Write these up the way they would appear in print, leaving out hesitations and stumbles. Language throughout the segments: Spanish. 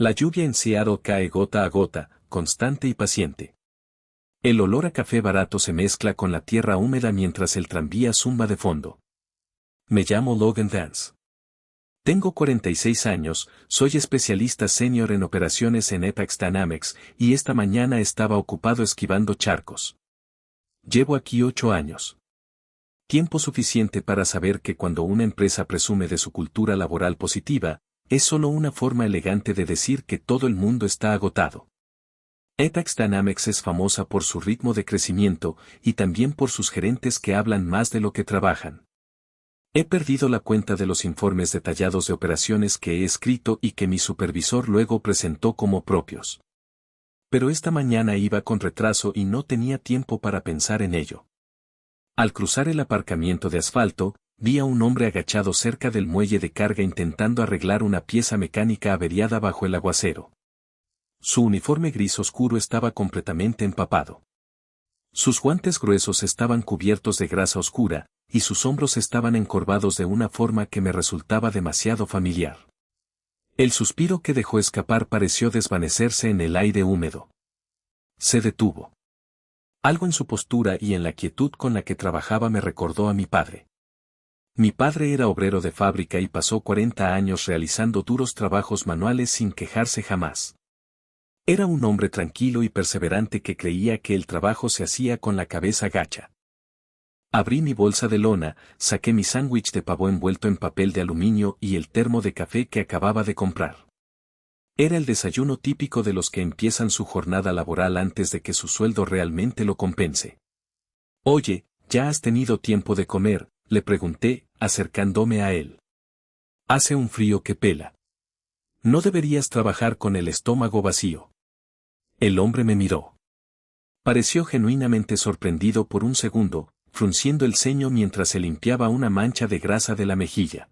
La lluvia en Seattle cae gota a gota, constante y paciente. El olor a café barato se mezcla con la tierra húmeda mientras el tranvía zumba de fondo. Me llamo Logan Vance. Tengo 46 años, soy especialista senior en operaciones en Apex Dynamics, y esta mañana estaba ocupado esquivando charcos. Llevo aquí 8 años. Tiempo suficiente para saber que cuando una empresa presume de su cultura laboral positiva, es solo una forma elegante de decir que todo el mundo está agotado. Apex Dynamics es famosa por su ritmo de crecimiento y también por sus gerentes que hablan más de lo que trabajan. He perdido la cuenta de los informes detallados de operaciones que he escrito y que mi supervisor luego presentó como propios. Pero esta mañana iba con retraso y no tenía tiempo para pensar en ello. Al cruzar el aparcamiento de asfalto, vi a un hombre agachado cerca del muelle de carga intentando arreglar una pieza mecánica averiada bajo el aguacero. Su uniforme gris oscuro estaba completamente empapado. Sus guantes gruesos estaban cubiertos de grasa oscura, y sus hombros estaban encorvados de una forma que me resultaba demasiado familiar. El suspiro que dejó escapar pareció desvanecerse en el aire húmedo. Se detuvo. Algo en su postura y en la quietud con la que trabajaba me recordó a mi padre. Mi padre era obrero de fábrica y pasó 40 años realizando duros trabajos manuales sin quejarse jamás. Era un hombre tranquilo y perseverante que creía que el trabajo se hacía con la cabeza gacha. Abrí mi bolsa de lona, saqué mi sándwich de pavo envuelto en papel de aluminio y el termo de café que acababa de comprar. Era el desayuno típico de los que empiezan su jornada laboral antes de que su sueldo realmente lo compense. Oye, ¿ya has tenido tiempo de comer?, le pregunté, acercándome a él. Hace un frío que pela. No deberías trabajar con el estómago vacío. El hombre me miró. Pareció genuinamente sorprendido por un segundo, frunciendo el ceño mientras se limpiaba una mancha de grasa de la mejilla.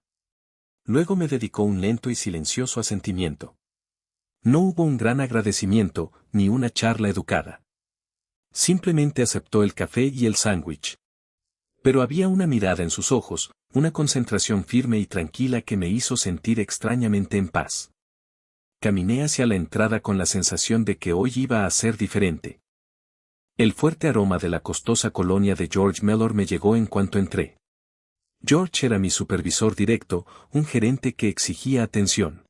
Luego me dedicó un lento y silencioso asentimiento. No hubo un gran agradecimiento, ni una charla educada. Simplemente aceptó el café y el sándwich. Pero había una mirada en sus ojos, una concentración firme y tranquila que me hizo sentir extrañamente en paz. Caminé hacia la entrada con la sensación de que hoy iba a ser diferente. El fuerte aroma de la costosa colonia de George Mellor me llegó en cuanto entré. George era mi supervisor directo, un gerente que exigía atención.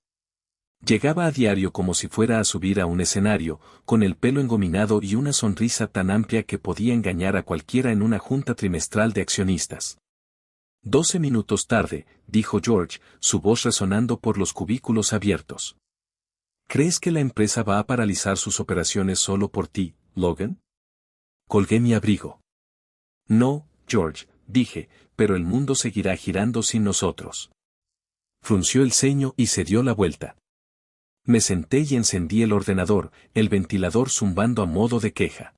Llegaba a diario como si fuera a subir a un escenario, con el pelo engominado y una sonrisa tan amplia que podía engañar a cualquiera en una junta trimestral de accionistas. 12 minutos tarde, dijo George, su voz resonando por los cubículos abiertos. ¿Crees que la empresa va a paralizar sus operaciones solo por ti, Logan? Colgué mi abrigo. No, George, dije, pero el mundo seguirá girando sin nosotros. Frunció el ceño y se dio la vuelta. Me senté y encendí el ordenador, el ventilador zumbando a modo de queja.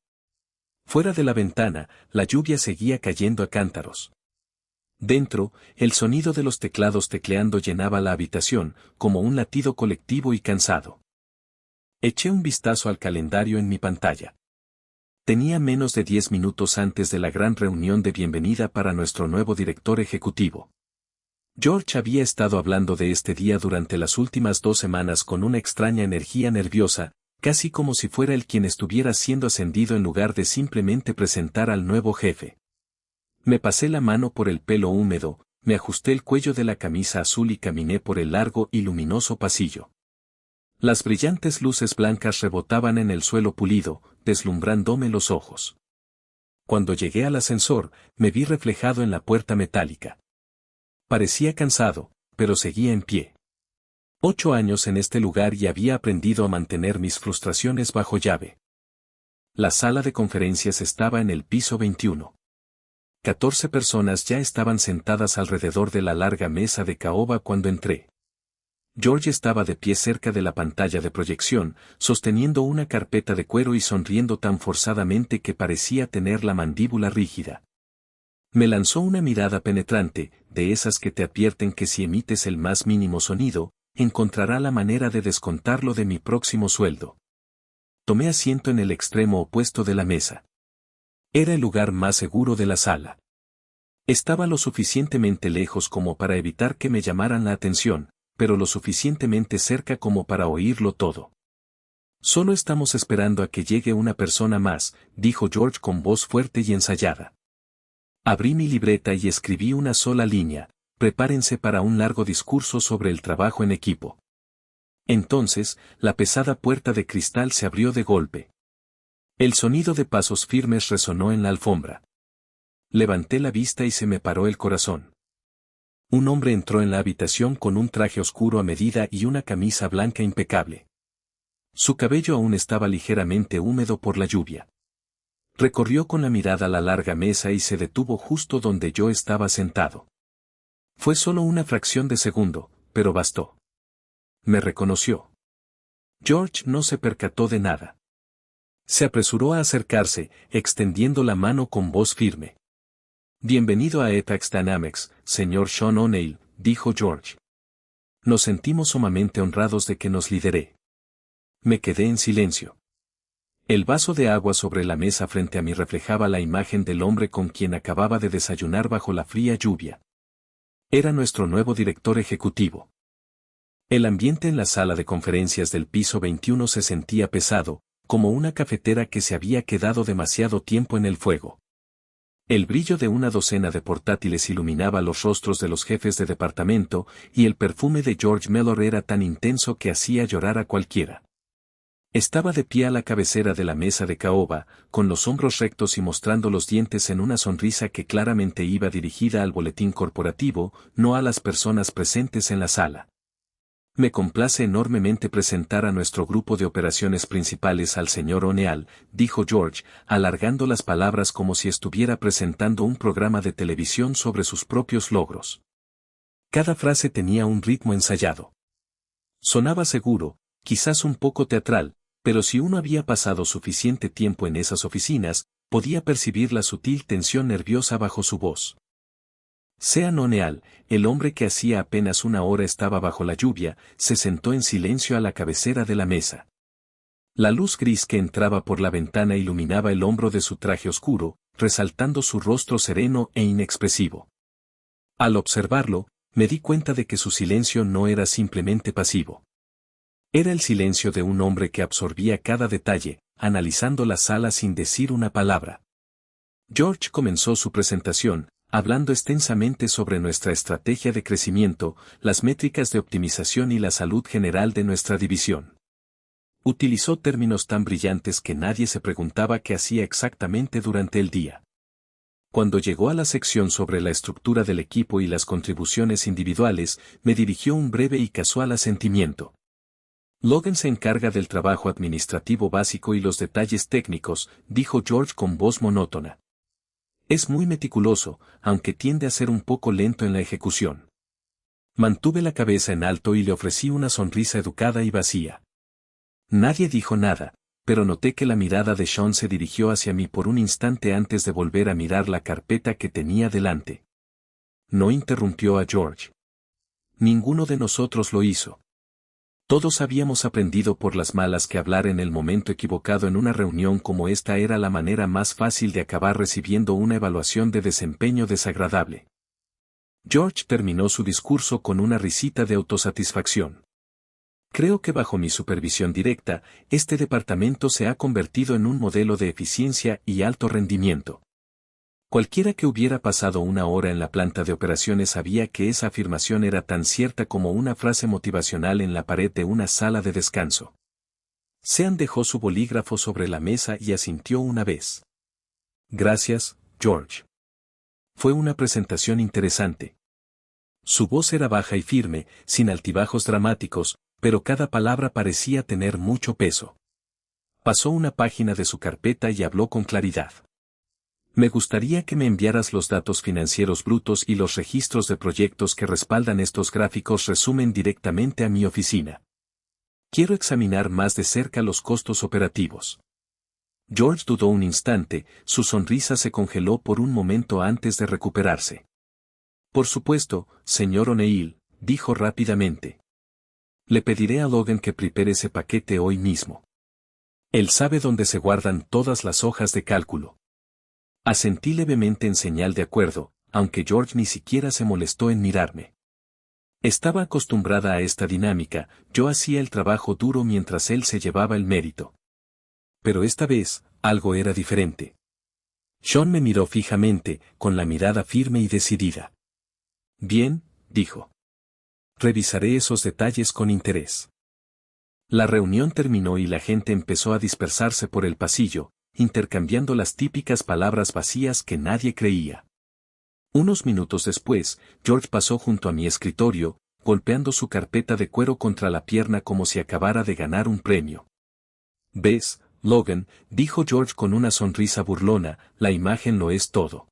Fuera de la ventana, la lluvia seguía cayendo a cántaros. Dentro, el sonido de los teclados tecleando llenaba la habitación, como un latido colectivo y cansado. Eché un vistazo al calendario en mi pantalla. Tenía menos de 10 minutos antes de la gran reunión de bienvenida para nuestro nuevo director ejecutivo. George había estado hablando de este día durante las últimas 2 semanas con una extraña energía nerviosa, casi como si fuera él quien estuviera siendo ascendido en lugar de simplemente presentar al nuevo jefe. Me pasé la mano por el pelo húmedo, me ajusté el cuello de la camisa azul y caminé por el largo y luminoso pasillo. Las brillantes luces blancas rebotaban en el suelo pulido, deslumbrándome los ojos. Cuando llegué al ascensor, me vi reflejado en la puerta metálica. Parecía cansado, pero seguía en pie. 8 años en este lugar y había aprendido a mantener mis frustraciones bajo llave. La sala de conferencias estaba en el piso 21. 14 personas ya estaban sentadas alrededor de la larga mesa de caoba cuando entré. George estaba de pie cerca de la pantalla de proyección, sosteniendo una carpeta de cuero y sonriendo tan forzadamente que parecía tener la mandíbula rígida. Me lanzó una mirada penetrante, de esas que te advierten que si emites el más mínimo sonido, encontrará la manera de descontarlo de mi próximo sueldo. Tomé asiento en el extremo opuesto de la mesa. Era el lugar más seguro de la sala. Estaba lo suficientemente lejos como para evitar que me llamaran la atención, pero lo suficientemente cerca como para oírlo todo. Solo estamos esperando a que llegue una persona más, dijo George con voz fuerte y ensayada. Abrí mi libreta y escribí una sola línea: prepárense para un largo discurso sobre el trabajo en equipo. Entonces, la pesada puerta de cristal se abrió de golpe. El sonido de pasos firmes resonó en la alfombra. Levanté la vista y se me paró el corazón. Un hombre entró en la habitación con un traje oscuro a medida y una camisa blanca impecable. Su cabello aún estaba ligeramente húmedo por la lluvia. Recorrió con la mirada la larga mesa y se detuvo justo donde yo estaba sentado. Fue solo una fracción de segundo, pero bastó. Me reconoció. George no se percató de nada. Se apresuró a acercarse, extendiendo la mano con voz firme. Bienvenido a Etax Dynamics, señor Sean O'Neill, dijo George. Nos sentimos sumamente honrados de que nos lidere. Me quedé en silencio. El vaso de agua sobre la mesa frente a mí reflejaba la imagen del hombre con quien acababa de desayunar bajo la fría lluvia. Era nuestro nuevo director ejecutivo. El ambiente en la sala de conferencias del piso 21 se sentía pesado, como una cafetera que se había quedado demasiado tiempo en el fuego. El brillo de una docena de portátiles iluminaba los rostros de los jefes de departamento, y el perfume de George Mellor era tan intenso que hacía llorar a cualquiera. Estaba de pie a la cabecera de la mesa de caoba, con los hombros rectos y mostrando los dientes en una sonrisa que claramente iba dirigida al boletín corporativo, no a las personas presentes en la sala. Me complace enormemente presentar a nuestro grupo de operaciones principales al señor O'Neill, dijo George, alargando las palabras como si estuviera presentando un programa de televisión sobre sus propios logros. Cada frase tenía un ritmo ensayado. Sonaba seguro, quizás un poco teatral, pero si uno había pasado suficiente tiempo en esas oficinas, podía percibir la sutil tensión nerviosa bajo su voz. Sean O'Neill, el hombre que hacía apenas una hora estaba bajo la lluvia, se sentó en silencio a la cabecera de la mesa. La luz gris que entraba por la ventana iluminaba el hombro de su traje oscuro, resaltando su rostro sereno e inexpresivo. Al observarlo, me di cuenta de que su silencio no era simplemente pasivo. Era el silencio de un hombre que absorbía cada detalle, analizando la sala sin decir una palabra. George comenzó su presentación, hablando extensamente sobre nuestra estrategia de crecimiento, las métricas de optimización y la salud general de nuestra división. Utilizó términos tan brillantes que nadie se preguntaba qué hacía exactamente durante el día. Cuando llegó a la sección sobre la estructura del equipo y las contribuciones individuales, me dirigió un breve y casual asentimiento. Logan se encarga del trabajo administrativo básico y los detalles técnicos, dijo George con voz monótona. Es muy meticuloso, aunque tiende a ser un poco lento en la ejecución. Mantuve la cabeza en alto y le ofrecí una sonrisa educada y vacía. Nadie dijo nada, pero noté que la mirada de Sean se dirigió hacia mí por un instante antes de volver a mirar la carpeta que tenía delante. No interrumpió a George. Ninguno de nosotros lo hizo. Todos habíamos aprendido por las malas que hablar en el momento equivocado en una reunión como esta era la manera más fácil de acabar recibiendo una evaluación de desempeño desagradable. George terminó su discurso con una risita de autosatisfacción. Creo que bajo mi supervisión directa, este departamento se ha convertido en un modelo de eficiencia y alto rendimiento. Cualquiera que hubiera pasado una hora en la planta de operaciones sabía que esa afirmación era tan cierta como una frase motivacional en la pared de una sala de descanso. Sean dejó su bolígrafo sobre la mesa y asintió una vez. Gracias, George. Fue una presentación interesante. Su voz era baja y firme, sin altibajos dramáticos, pero cada palabra parecía tener mucho peso. Pasó una página de su carpeta y habló con claridad. Me gustaría que me enviaras los datos financieros brutos y los registros de proyectos que respaldan estos gráficos resumen directamente a mi oficina. Quiero examinar más de cerca los costos operativos. George dudó un instante, su sonrisa se congeló por un momento antes de recuperarse. Por supuesto, señor O'Neill, dijo rápidamente. Le pediré a Logan que prepare ese paquete hoy mismo. Él sabe dónde se guardan todas las hojas de cálculo. Asentí levemente en señal de acuerdo, aunque George ni siquiera se molestó en mirarme. Estaba acostumbrada a esta dinámica, yo hacía el trabajo duro mientras él se llevaba el mérito. Pero esta vez, algo era diferente. Sean me miró fijamente, con la mirada firme y decidida. Bien, dijo. Revisaré esos detalles con interés. La reunión terminó y la gente empezó a dispersarse por el pasillo, intercambiando las típicas palabras vacías que nadie creía. Unos minutos después, George pasó junto a mi escritorio, golpeando su carpeta de cuero contra la pierna como si acabara de ganar un premio. ¿Ves, Logan?, dijo George con una sonrisa burlona, la imagen lo es todo.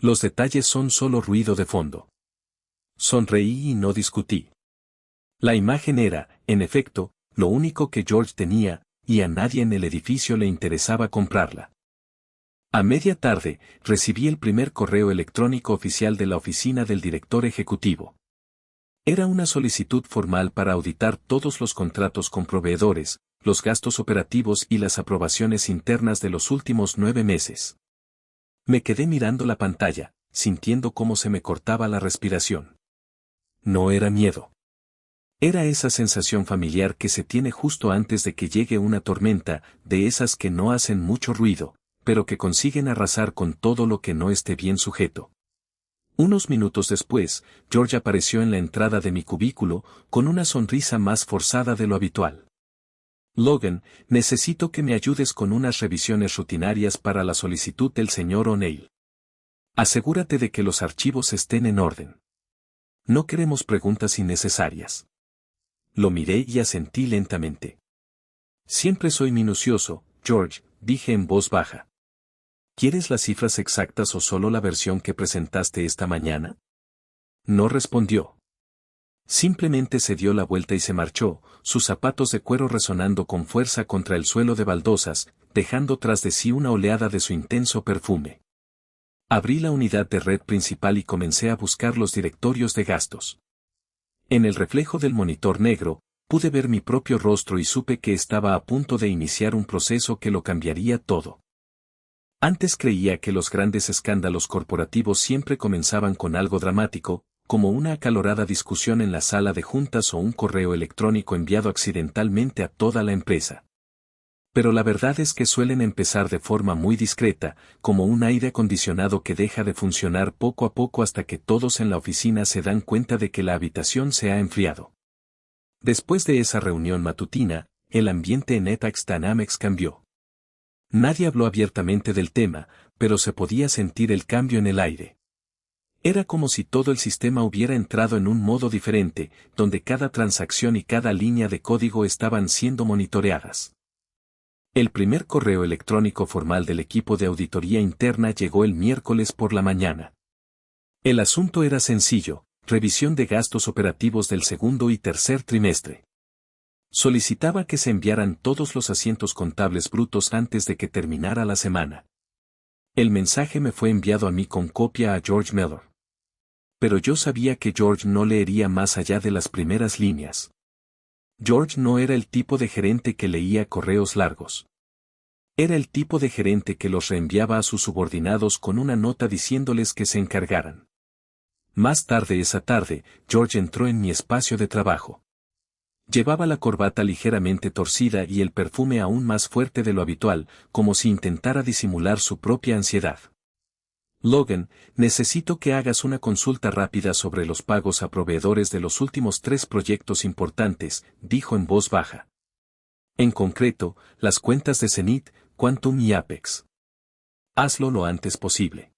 Los detalles son solo ruido de fondo. Sonreí y no discutí. La imagen era, en efecto, lo único que George tenía, y a nadie en el edificio le interesaba comprarla. A media tarde, recibí el primer correo electrónico oficial de la oficina del director ejecutivo. Era una solicitud formal para auditar todos los contratos con proveedores, los gastos operativos y las aprobaciones internas de los últimos 9 meses. Me quedé mirando la pantalla, sintiendo cómo se me cortaba la respiración. No era miedo. Era esa sensación familiar que se tiene justo antes de que llegue una tormenta, de esas que no hacen mucho ruido, pero que consiguen arrasar con todo lo que no esté bien sujeto. Unos minutos después, George apareció en la entrada de mi cubículo, con una sonrisa más forzada de lo habitual. Logan, necesito que me ayudes con unas revisiones rutinarias para la solicitud del señor O'Neill. Asegúrate de que los archivos estén en orden. No queremos preguntas innecesarias. Lo miré y asentí lentamente. Siempre soy minucioso, George, dije en voz baja. ¿Quieres las cifras exactas o solo la versión que presentaste esta mañana? No respondió. Simplemente se dio la vuelta y se marchó, sus zapatos de cuero resonando con fuerza contra el suelo de baldosas, dejando tras de sí una oleada de su intenso perfume. Abrí la unidad de red principal y comencé a buscar los directorios de gastos. En el reflejo del monitor negro, pude ver mi propio rostro y supe que estaba a punto de iniciar un proceso que lo cambiaría todo. Antes creía que los grandes escándalos corporativos siempre comenzaban con algo dramático, como una acalorada discusión en la sala de juntas o un correo electrónico enviado accidentalmente a toda la empresa. Pero la verdad es que suelen empezar de forma muy discreta, como un aire acondicionado que deja de funcionar poco a poco hasta que todos en la oficina se dan cuenta de que la habitación se ha enfriado. Después de esa reunión matutina, el ambiente en Etax Dynamics cambió. Nadie habló abiertamente del tema, pero se podía sentir el cambio en el aire. Era como si todo el sistema hubiera entrado en un modo diferente, donde cada transacción y cada línea de código estaban siendo monitoreadas. El primer correo electrónico formal del equipo de auditoría interna llegó el miércoles por la mañana. El asunto era sencillo, revisión de gastos operativos del segundo y tercer trimestre. Solicitaba que se enviaran todos los asientos contables brutos antes de que terminara la semana. El mensaje me fue enviado a mí con copia a George Miller. Pero yo sabía que George no leería más allá de las primeras líneas. George no era el tipo de gerente que leía correos largos. Era el tipo de gerente que los reenviaba a sus subordinados con una nota diciéndoles que se encargaran. Más tarde esa tarde, George entró en mi espacio de trabajo. Llevaba la corbata ligeramente torcida y el perfume aún más fuerte de lo habitual, como si intentara disimular su propia ansiedad. Logan, necesito que hagas una consulta rápida sobre los pagos a proveedores de los últimos 3 proyectos importantes, dijo en voz baja. En concreto, las cuentas de Zenith, Quantum y Apex. Hazlo lo antes posible.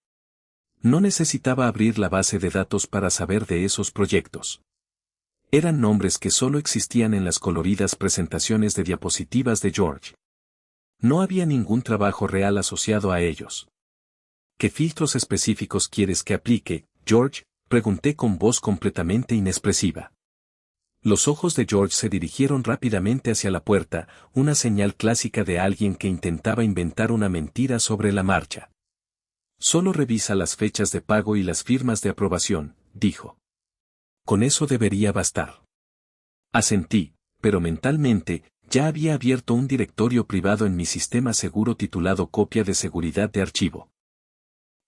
No necesitaba abrir la base de datos para saber de esos proyectos. Eran nombres que solo existían en las coloridas presentaciones de diapositivas de George. No había ningún trabajo real asociado a ellos. ¿Qué filtros específicos quieres que aplique, George?, pregunté con voz completamente inexpresiva. Los ojos de George se dirigieron rápidamente hacia la puerta, una señal clásica de alguien que intentaba inventar una mentira sobre la marcha. Solo revisa las fechas de pago y las firmas de aprobación, dijo. Con eso debería bastar. Asentí, pero mentalmente, ya había abierto un directorio privado en mi sistema seguro titulado Copia de seguridad de archivo.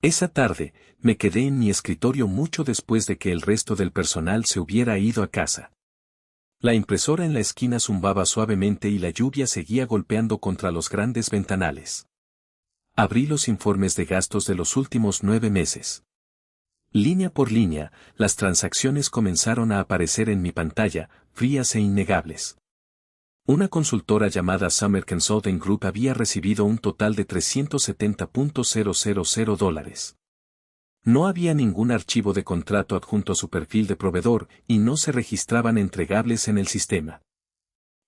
Esa tarde, me quedé en mi escritorio mucho después de que el resto del personal se hubiera ido a casa. La impresora en la esquina zumbaba suavemente y la lluvia seguía golpeando contra los grandes ventanales. Abrí los informes de gastos de los últimos 9 meses. Línea por línea, las transacciones comenzaron a aparecer en mi pantalla, frías e innegables. Una consultora llamada Summer Consulting Group había recibido un total de $370,000. No había ningún archivo de contrato adjunto a su perfil de proveedor y no se registraban entregables en el sistema.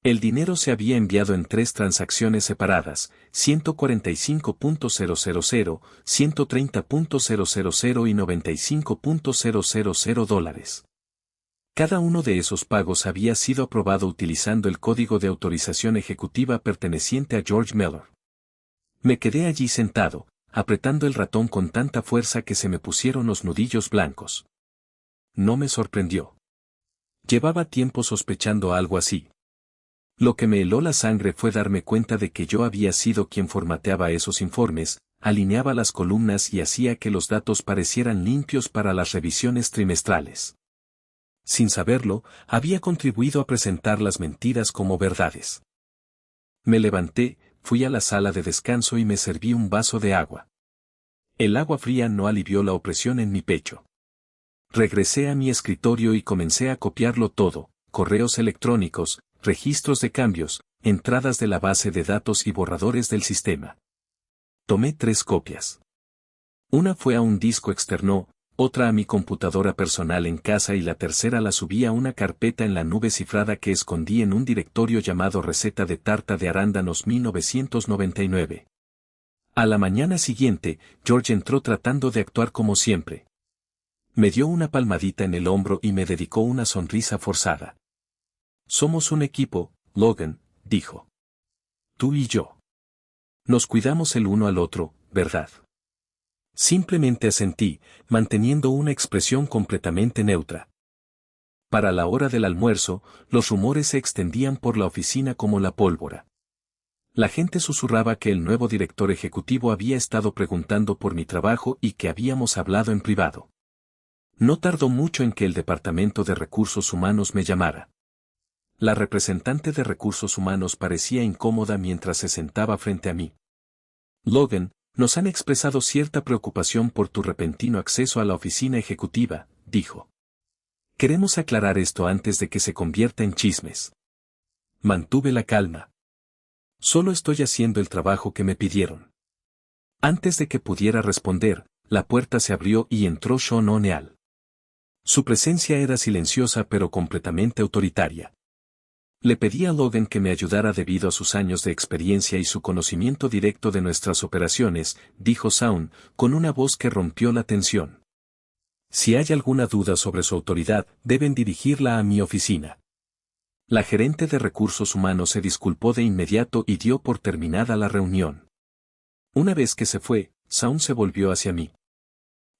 El dinero se había enviado en 3 transacciones separadas, $145,000, $130,000 y $95,000. Cada uno de esos pagos había sido aprobado utilizando el código de autorización ejecutiva perteneciente a George Miller. Me quedé allí sentado, apretando el ratón con tanta fuerza que se me pusieron los nudillos blancos. No me sorprendió. Llevaba tiempo sospechando algo así. Lo que me heló la sangre fue darme cuenta de que yo había sido quien formateaba esos informes, alineaba las columnas y hacía que los datos parecieran limpios para las revisiones trimestrales. Sin saberlo, había contribuido a presentar las mentiras como verdades. Me levanté, fui a la sala de descanso y me serví un vaso de agua. El agua fría no alivió la opresión en mi pecho. Regresé a mi escritorio y comencé a copiarlo todo, correos electrónicos, registros de cambios, entradas de la base de datos y borradores del sistema. Tomé 3 copias. Una fue a un disco externo, otra a mi computadora personal en casa y la tercera la subí a una carpeta en la nube cifrada que escondí en un directorio llamado Receta de Tarta de Arándanos 1999. A la mañana siguiente, George entró tratando de actuar como siempre. Me dio una palmadita en el hombro y me dedicó una sonrisa forzada. Somos un equipo, Logan, dijo. Tú y yo. Nos cuidamos el uno al otro, ¿verdad? Simplemente asentí, manteniendo una expresión completamente neutra. Para la hora del almuerzo, los rumores se extendían por la oficina como la pólvora. La gente susurraba que el nuevo director ejecutivo había estado preguntando por mi trabajo y que habíamos hablado en privado. No tardó mucho en que el Departamento de Recursos Humanos me llamara. La representante de Recursos Humanos parecía incómoda mientras se sentaba frente a mí. Logan, nos han expresado cierta preocupación por tu repentino acceso a la oficina ejecutiva, dijo. Queremos aclarar esto antes de que se convierta en chismes. Mantuve la calma. Solo estoy haciendo el trabajo que me pidieron. Antes de que pudiera responder, la puerta se abrió y entró Sean O'Neill. Su presencia era silenciosa pero completamente autoritaria. Le pedí a Logan que me ayudara debido a sus años de experiencia y su conocimiento directo de nuestras operaciones, dijo Shawn, con una voz que rompió la tensión. Si hay alguna duda sobre su autoridad, deben dirigirla a mi oficina. La gerente de recursos humanos se disculpó de inmediato y dio por terminada la reunión. Una vez que se fue, Shawn se volvió hacia mí.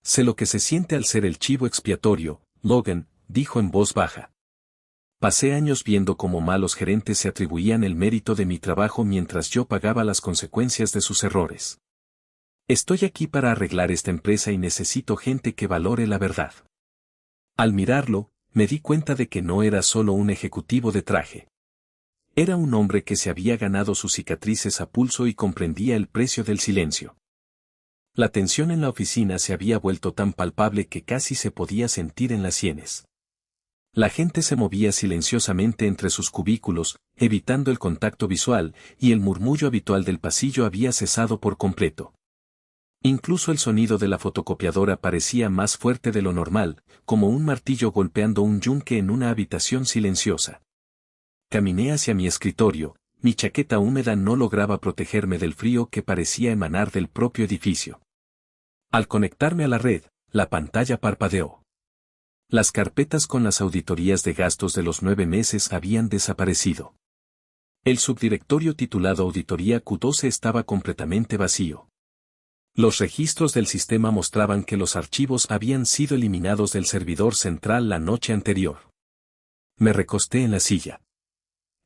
Sé lo que se siente al ser el chivo expiatorio, Logan, dijo en voz baja. Pasé años viendo cómo malos gerentes se atribuían el mérito de mi trabajo mientras yo pagaba las consecuencias de sus errores. Estoy aquí para arreglar esta empresa y necesito gente que valore la verdad. Al mirarlo, me di cuenta de que no era solo un ejecutivo de traje. Era un hombre que se había ganado sus cicatrices a pulso y comprendía el precio del silencio. La tensión en la oficina se había vuelto tan palpable que casi se podía sentir en las sienes. La gente se movía silenciosamente entre sus cubículos, evitando el contacto visual, y el murmullo habitual del pasillo había cesado por completo. Incluso el sonido de la fotocopiadora parecía más fuerte de lo normal, como un martillo golpeando un yunque en una habitación silenciosa. Caminé hacia mi escritorio, mi chaqueta húmeda no lograba protegerme del frío que parecía emanar del propio edificio. Al conectarme a la red, la pantalla parpadeó. Las carpetas con las auditorías de gastos de los 9 meses habían desaparecido. El subdirectorio titulado Auditoría Q12 estaba completamente vacío. Los registros del sistema mostraban que los archivos habían sido eliminados del servidor central la noche anterior. Me recosté en la silla.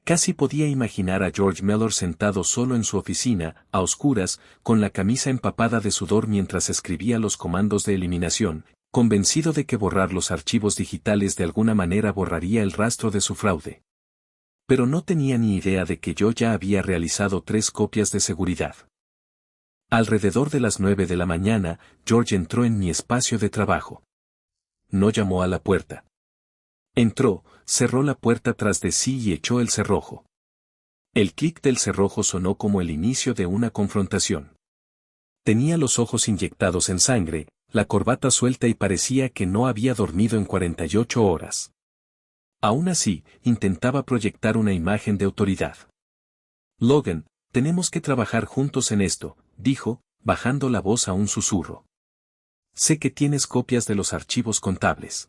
Casi podía imaginar a George Mellor sentado solo en su oficina, a oscuras, con la camisa empapada de sudor mientras escribía los comandos de eliminación, convencido de que borrar los archivos digitales de alguna manera borraría el rastro de su fraude. Pero no tenía ni idea de que yo ya había realizado 3 copias de seguridad. Alrededor de las 9 de la mañana, George entró en mi espacio de trabajo. No llamó a la puerta. Entró, cerró la puerta tras de sí y echó el cerrojo. El clic del cerrojo sonó como el inicio de una confrontación. Tenía los ojos inyectados en sangre, la corbata suelta y parecía que no había dormido en 48 horas. Aún así, intentaba proyectar una imagen de autoridad. Logan, tenemos que trabajar juntos en esto, dijo, bajando la voz a un susurro. Sé que tienes copias de los archivos contables.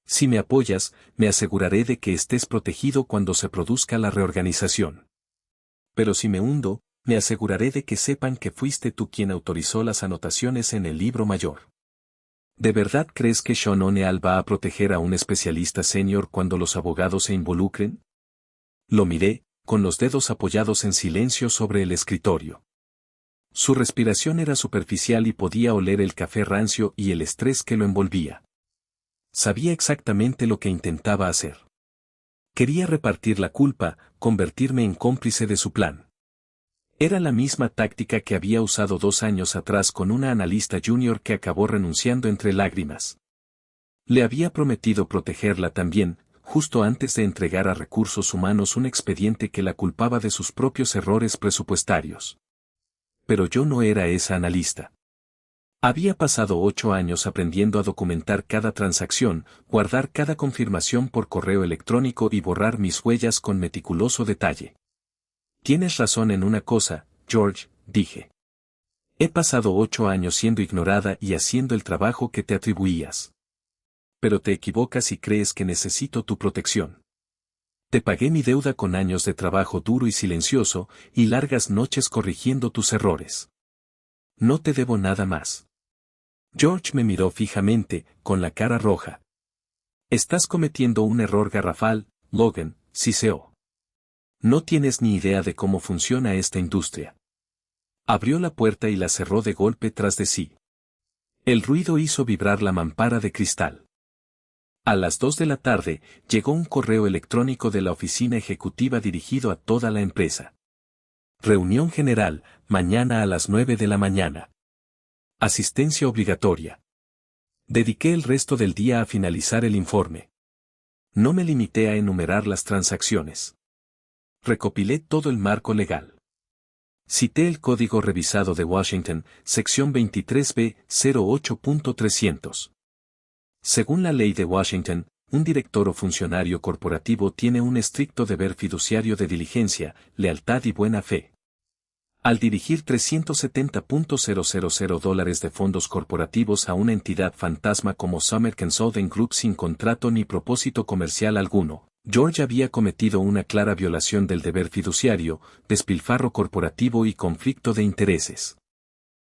Si me apoyas, me aseguraré de que estés protegido cuando se produzca la reorganización. Pero si me hundo, me aseguraré de que sepan que fuiste tú quien autorizó las anotaciones en el libro mayor. ¿De verdad crees que Sean O'Neill va a proteger a un especialista senior cuando los abogados se involucren? Lo miré, con los dedos apoyados en silencio sobre el escritorio. Su respiración era superficial y podía oler el café rancio y el estrés que lo envolvía. Sabía exactamente lo que intentaba hacer. Quería repartir la culpa, convertirme en cómplice de su plan. Era la misma táctica que había usado 2 años atrás con una analista junior que acabó renunciando entre lágrimas. Le había prometido protegerla también, justo antes de entregar a Recursos Humanos un expediente que la culpaba de sus propios errores presupuestarios. Pero yo no era esa analista. Había pasado 8 años aprendiendo a documentar cada transacción, guardar cada confirmación por correo electrónico y borrar mis huellas con meticuloso detalle. Tienes razón en una cosa, George, dije. He pasado 8 años siendo ignorada y haciendo el trabajo que te atribuías. Pero te equivocas y crees que necesito tu protección. Te pagué mi deuda con años de trabajo duro y silencioso, y largas noches corrigiendo tus errores. No te debo nada más. George me miró fijamente, con la cara roja. Estás cometiendo un error garrafal, Logan, siseó. No tienes ni idea de cómo funciona esta industria. Abrió la puerta y la cerró de golpe tras de sí. El ruido hizo vibrar la mampara de cristal. A las 2 de la tarde, llegó un correo electrónico de la oficina ejecutiva dirigido a toda la empresa. Reunión general, mañana a las 9 de la mañana. Asistencia obligatoria. Dediqué el resto del día a finalizar el informe. No me limité a enumerar las transacciones. Recopilé todo el marco legal. Cité el código revisado de Washington, sección 23B, 08.300. Según la ley de Washington, un director o funcionario corporativo tiene un estricto deber fiduciario de diligencia, lealtad y buena fe. Al dirigir $370,000 de fondos corporativos a una entidad fantasma como Summer Consulting Group sin contrato ni propósito comercial alguno, George había cometido una clara violación del deber fiduciario, despilfarro corporativo y conflicto de intereses.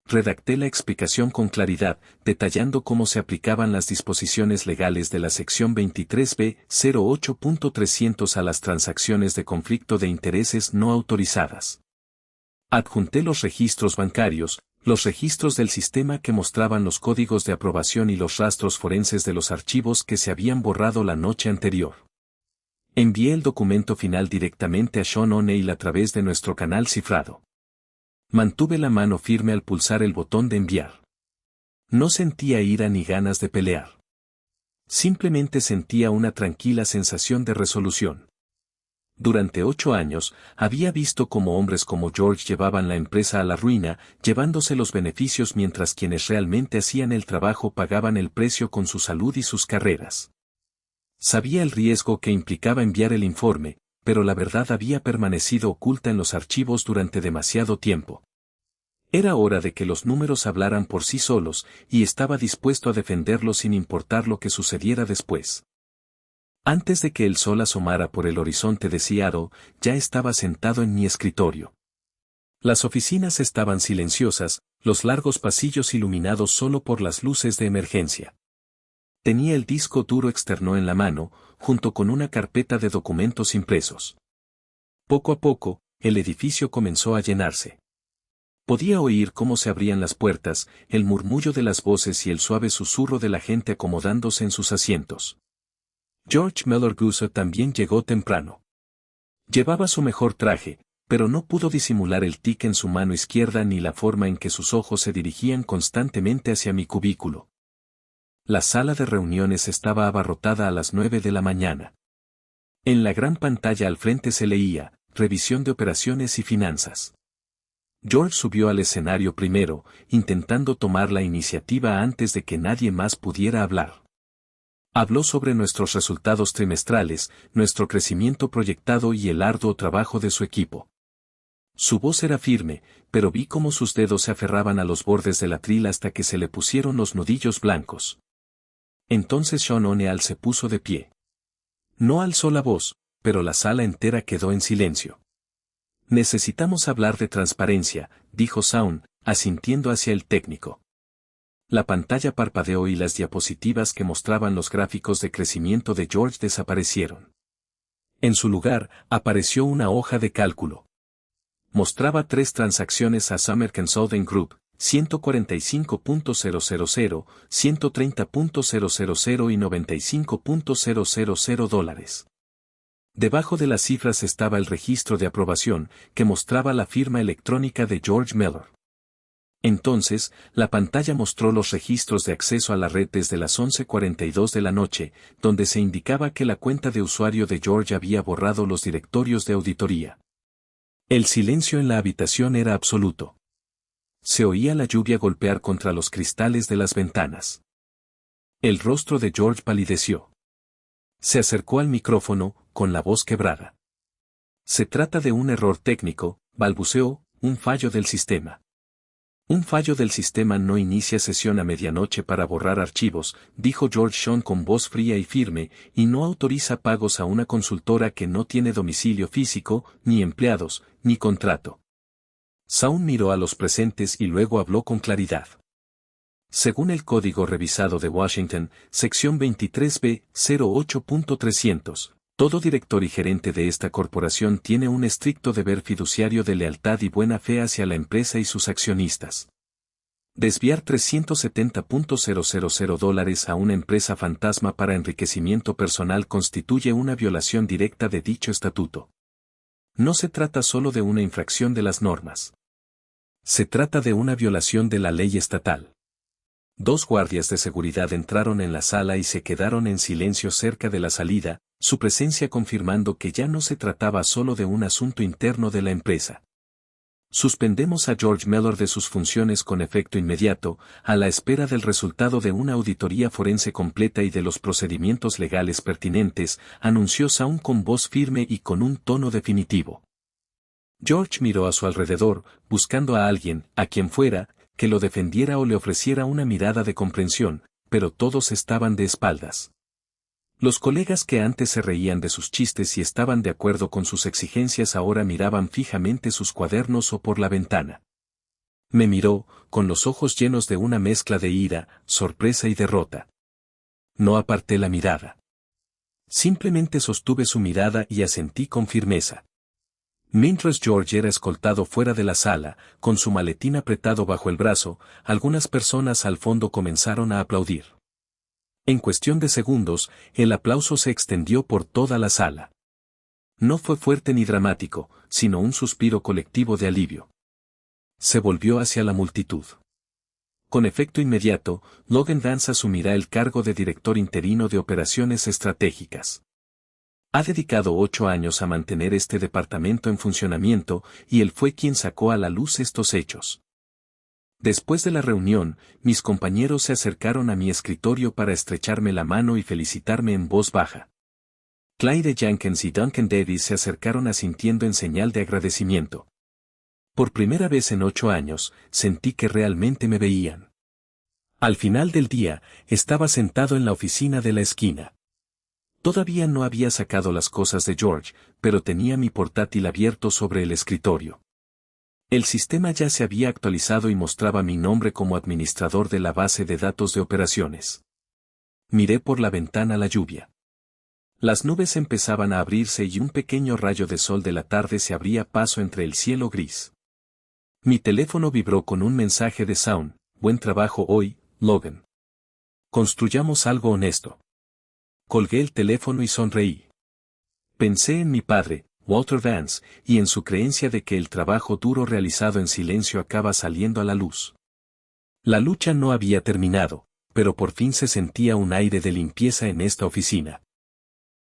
Redacté la explicación con claridad, detallando cómo se aplicaban las disposiciones legales de la sección 23B, 08.300 a las transacciones de conflicto de intereses no autorizadas. Adjunté los registros bancarios, los registros del sistema que mostraban los códigos de aprobación y los rastros forenses de los archivos que se habían borrado la noche anterior. Envié el documento final directamente a Sean O'Neill a través de nuestro canal cifrado. Mantuve la mano firme al pulsar el botón de enviar. No sentía ira ni ganas de pelear. Simplemente sentía una tranquila sensación de resolución. Durante 8 años, había visto cómo hombres como George llevaban la empresa a la ruina, llevándose los beneficios mientras quienes realmente hacían el trabajo pagaban el precio con su salud y sus carreras. Sabía el riesgo que implicaba enviar el informe, pero la verdad había permanecido oculta en los archivos durante demasiado tiempo. Era hora de que los números hablaran por sí solos, y estaba dispuesto a defenderlos sin importar lo que sucediera después. Antes de que el sol asomara por el horizonte de Seattle, ya estaba sentado en mi escritorio. Las oficinas estaban silenciosas, los largos pasillos iluminados solo por las luces de emergencia. Tenía el disco duro externo en la mano, junto con una carpeta de documentos impresos. Poco a poco, el edificio comenzó a llenarse. Podía oír cómo se abrían las puertas, el murmullo de las voces y el suave susurro de la gente acomodándose en sus asientos. George Miller Goose también llegó temprano. Llevaba su mejor traje, pero no pudo disimular el tic en su mano izquierda ni la forma en que sus ojos se dirigían constantemente hacia mi cubículo. La sala de reuniones estaba abarrotada a las 9 de la mañana. En la gran pantalla al frente se leía, Revisión de operaciones y finanzas. George subió al escenario primero, intentando tomar la iniciativa antes de que nadie más pudiera hablar. Habló sobre nuestros resultados trimestrales, nuestro crecimiento proyectado y el arduo trabajo de su equipo. Su voz era firme, pero vi cómo sus dedos se aferraban a los bordes del atril hasta que se le pusieron los nudillos blancos. Entonces Sean O'Neill se puso de pie. No alzó la voz, pero la sala entera quedó en silencio. Necesitamos hablar de transparencia, dijo Shaun, asintiendo hacia el técnico. La pantalla parpadeó y las diapositivas que mostraban los gráficos de crecimiento de George desaparecieron. En su lugar, apareció una hoja de cálculo. Mostraba 3 transacciones a Summer Consulting Group, 145.000, 130.000 y $95.000. Debajo de las cifras estaba el registro de aprobación, que mostraba la firma electrónica de George Miller. Entonces, la pantalla mostró los registros de acceso a la red desde las 11:42 de la noche, donde se indicaba que la cuenta de usuario de George había borrado los directorios de auditoría. El silencio en la habitación era absoluto. Se oía la lluvia golpear contra los cristales de las ventanas. El rostro de George palideció. Se acercó al micrófono, con la voz quebrada. Se trata de un error técnico, balbuceó, un fallo del sistema. Un fallo del sistema no inicia sesión a medianoche para borrar archivos, dijo George Shaun con voz fría y firme, y no autoriza pagos a una consultora que no tiene domicilio físico, ni empleados, ni contrato. Shaun miró a los presentes y luego habló con claridad. Según el Código Revisado de Washington, sección 23B, 08.300, todo director y gerente de esta corporación tiene un estricto deber fiduciario de lealtad y buena fe hacia la empresa y sus accionistas. Desviar $370.000 a una empresa fantasma para enriquecimiento personal constituye una violación directa de dicho estatuto. No se trata solo de una infracción de las normas. Se trata de una violación de la ley estatal. 2 guardias de seguridad entraron en la sala y se quedaron en silencio cerca de la salida, su presencia confirmando que ya no se trataba solo de un asunto interno de la empresa. Suspendemos a George Miller de sus funciones con efecto inmediato, a la espera del resultado de una auditoría forense completa y de los procedimientos legales pertinentes, anunció Shaun con voz firme y con un tono definitivo. George miró a su alrededor, buscando a alguien, a quien fuera, que lo defendiera o le ofreciera una mirada de comprensión, pero todos estaban de espaldas. Los colegas que antes se reían de sus chistes y estaban de acuerdo con sus exigencias ahora miraban fijamente sus cuadernos o por la ventana. Me miró, con los ojos llenos de una mezcla de ira, sorpresa y derrota. No aparté la mirada. Simplemente sostuve su mirada y asentí con firmeza. Mientras George era escoltado fuera de la sala, con su maletín apretado bajo el brazo, algunas personas al fondo comenzaron a aplaudir. En cuestión de segundos, el aplauso se extendió por toda la sala. No fue fuerte ni dramático, sino un suspiro colectivo de alivio. Se volvió hacia la multitud. Con efecto inmediato, Logan Dance asumirá el cargo de director interino de operaciones estratégicas. Ha dedicado 8 años a mantener este departamento en funcionamiento, y él fue quien sacó a la luz estos hechos. Después de la reunión, mis compañeros se acercaron a mi escritorio para estrecharme la mano y felicitarme en voz baja. Clyde Jenkins y Duncan Davis se acercaron asintiendo en señal de agradecimiento. Por primera vez en 8 años, sentí que realmente me veían. Al final del día, estaba sentado en la oficina de la esquina. Todavía no había sacado las cosas de George, pero tenía mi portátil abierto sobre el escritorio. El sistema ya se había actualizado y mostraba mi nombre como administrador de la base de datos de operaciones. Miré por la ventana la lluvia. Las nubes empezaban a abrirse y un pequeño rayo de sol de la tarde se abría paso entre el cielo gris. Mi teléfono vibró con un mensaje de Shaun: buen trabajo hoy, Logan. Construyamos algo honesto. Colgué el teléfono y sonreí. Pensé en mi padre, Walter Vance, y en su creencia de que el trabajo duro realizado en silencio acaba saliendo a la luz. La lucha no había terminado, pero por fin se sentía un aire de limpieza en esta oficina.